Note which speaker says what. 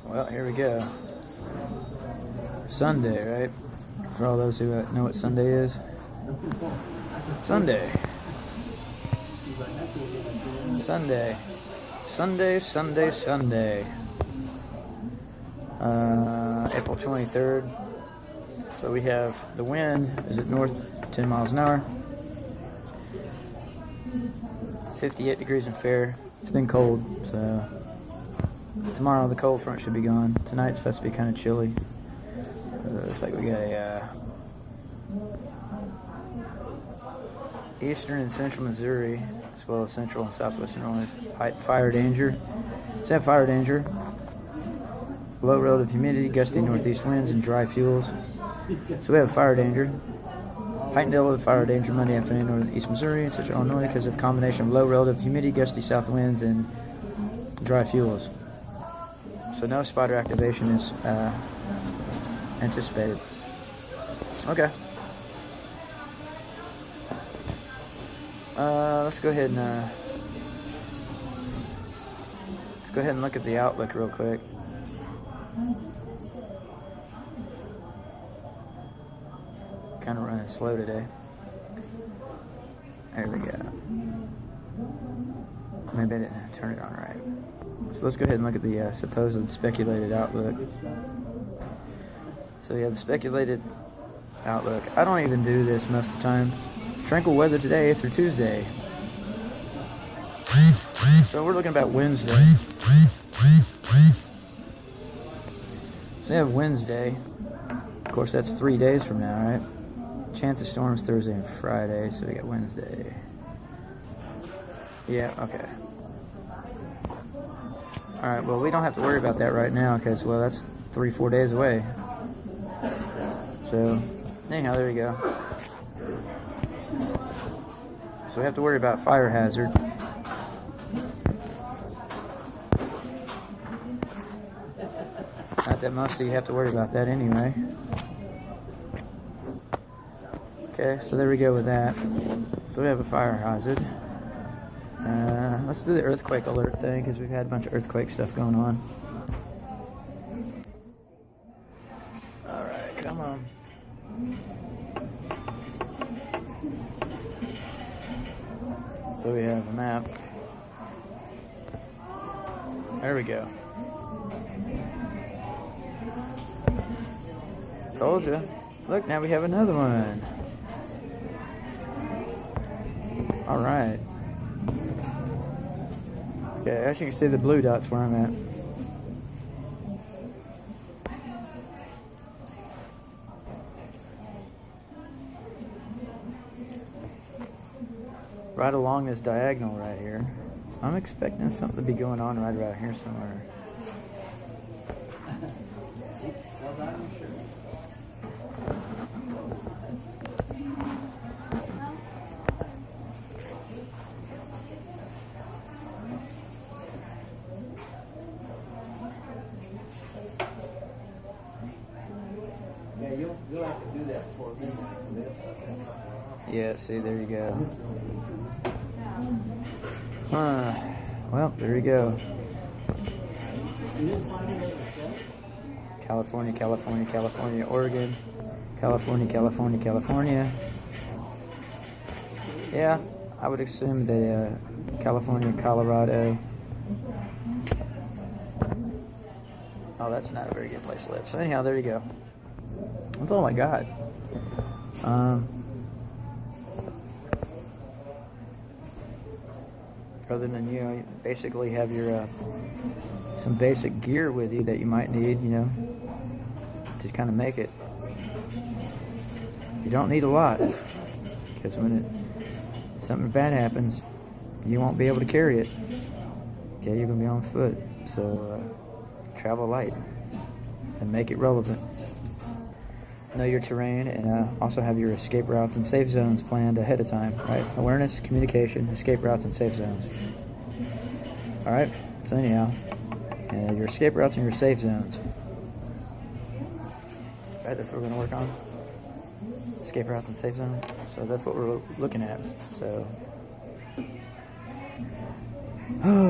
Speaker 1: Well, here we go. Sunday, right? For all those who know what Sunday is. Sunday. Sunday. Sunday, Sunday, Sunday. April 23rd. So we have the wind is at north 10 miles an hour. 58 degrees and fair. It's been cold, so tomorrow the cold front should be gone. Tonight's supposed to be kind of chilly. Looks like we got a eastern and central Missouri, as well as central and southwestern Illinois. Fire danger. It's at fire danger. Low relative humidity, gusty northeast winds, and dry fuels. So we have fire danger. Heightened level of fire danger Monday afternoon in northeast Missouri and central Illinois because of a combination of low relative humidity, gusty south winds, and dry fuels. So no spotter activation is anticipated. Okay. Let's go ahead and look at the outlook real quick. Kind of running slow today. There we go. Maybe I didn't turn it on right. So let's go ahead and look at the supposed speculated outlook. So we have the speculated outlook. I don't even do this most of the time. Tranquil weather today through Tuesday. So we're looking about Wednesday. So we have Wednesday. Of course, that's 3 days from now, right? Chance of storms Thursday and Friday, so we got Wednesday. Yeah, okay. Alright, well, we don't have to worry about that right now because, well, that's 3-4 days away. So, anyhow, there you go. So we have to worry about fire hazard. Not that most of you have to worry about that anyway. Okay, so there we go with that. So we have a fire hazard. Let's do the earthquake alert thing because we've had a bunch of earthquake stuff going on. Alright, come on. So we have a map. There we go. Told you. Look, now we have another one. Alright. Okay, as you can see the blue dots where I'm at. Right along this diagonal right here. So I'm expecting something to be going on right around here somewhere.
Speaker 2: Yeah, you'll have to do that before midnight.
Speaker 1: Yeah, see, there you go. Well, there you go. California, California, California, Oregon. California, California, California. Yeah, I would assume that California, Colorado. Oh, that's not a very good place to live. So anyhow, there you go. That's all I got. Other than, you basically have your some basic gear with you that you might need, to kind of make it. You don't need a lot, because when something bad happens, you won't be able to carry it. Okay, you're gonna be on foot, so travel light and make it relevant. Know your terrain, and also have your escape routes and safe zones planned ahead of time, right? Awareness, communication, escape routes, and safe zones. All right, so anyhow, your escape routes and your safe zones. All right, that's what we're going to work on. Escape routes and safe zones. So that's what we're looking at. So, oh,